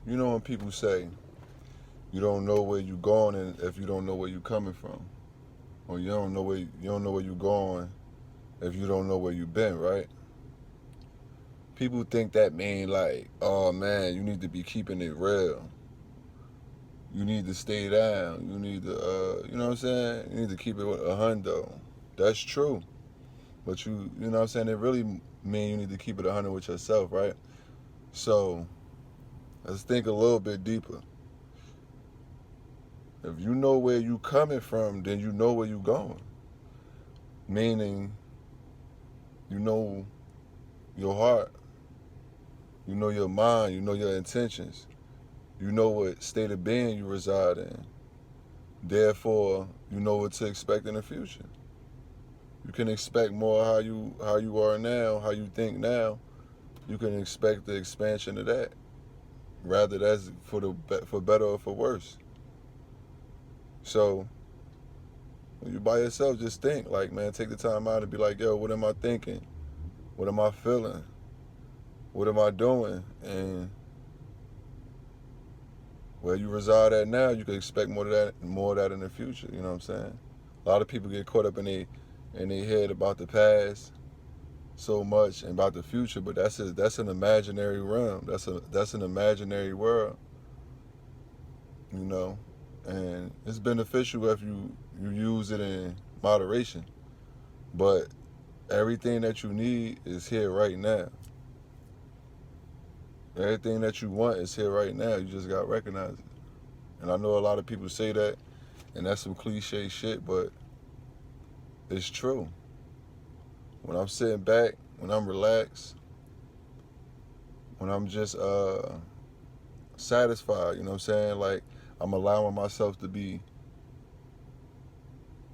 You know when people say you don't know where you going and if you don't know where you coming from, or you don't know where you going if you don't know where you been, right? People think that mean like, oh man, you need to be keeping it real. You need to stay down. You need to, you know what I'm saying? You need to keep it with a hundo. That's true, but you know what I'm saying? It really mean you need to keep it 100 with yourself, right? So let's think a little bit deeper. If you know where you coming from, then you know where you going. Meaning, you know your heart, you know your mind, you know your intentions, you know what state of being you reside in. Therefore, you know what to expect in the future. You can expect more how you are now, how you think now. You can expect the expansion of that. Rather, that's for better or for worse. So when you by yourself, just think like, man, take the time out to be like, yo, what am I thinking? What am I feeling? What am I doing? And where you reside at now, you can expect more of that in the future. You know what I'm saying? A lot of people get caught up in their head about the past so much and about the future, but that's an imaginary realm. That's an imaginary world, you know. And it's beneficial if you use it in moderation. But everything that you need is here right now. Everything that you want is here right now. You just gotta recognize it. And I know a lot of people say that, and that's some cliche shit, but it's true. When I'm sitting back, when I'm relaxed, when I'm just satisfied, you know what I'm saying? Like I'm allowing myself to be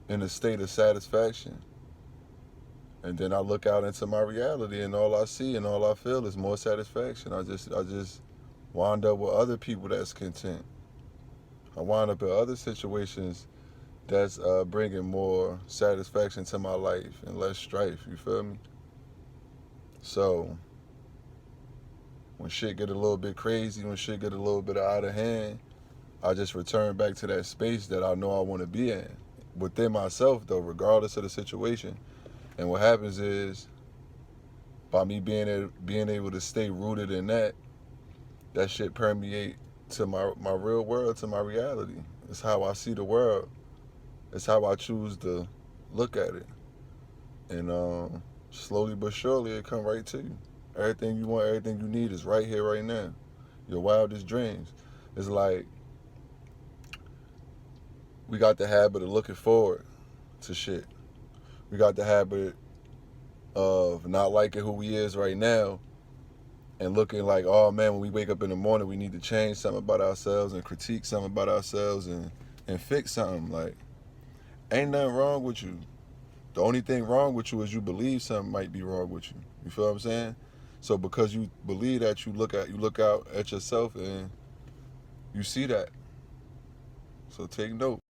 in a state of satisfaction. And then I look out into my reality and all I see and all I feel is more satisfaction. I just wind up with other people that's content. I wind up in other situations that's bringing more satisfaction to my life and less strife. You feel me? So when shit get a little bit crazy, when shit get a little bit out of hand, I just return back to that space that I know I want to be in within myself, though, regardless of the situation. And what happens is, by me being able to stay rooted in that shit permeate to my real world, to my reality. It's how I see the world. It's how I choose to look at it. And slowly but surely, it come right to you. Everything you want, everything you need is right here, right now. Your wildest dreams. It's like we got the habit of looking forward to shit. We got the habit of not liking who we is right now and looking like, oh man, when we wake up in the morning, we need to change something about ourselves and critique something about ourselves and fix something. Like, ain't nothing wrong with you. The only thing wrong with you is you believe something might be wrong with you. You feel what I'm saying? So because you believe that, you look out at yourself and you see that. So take note.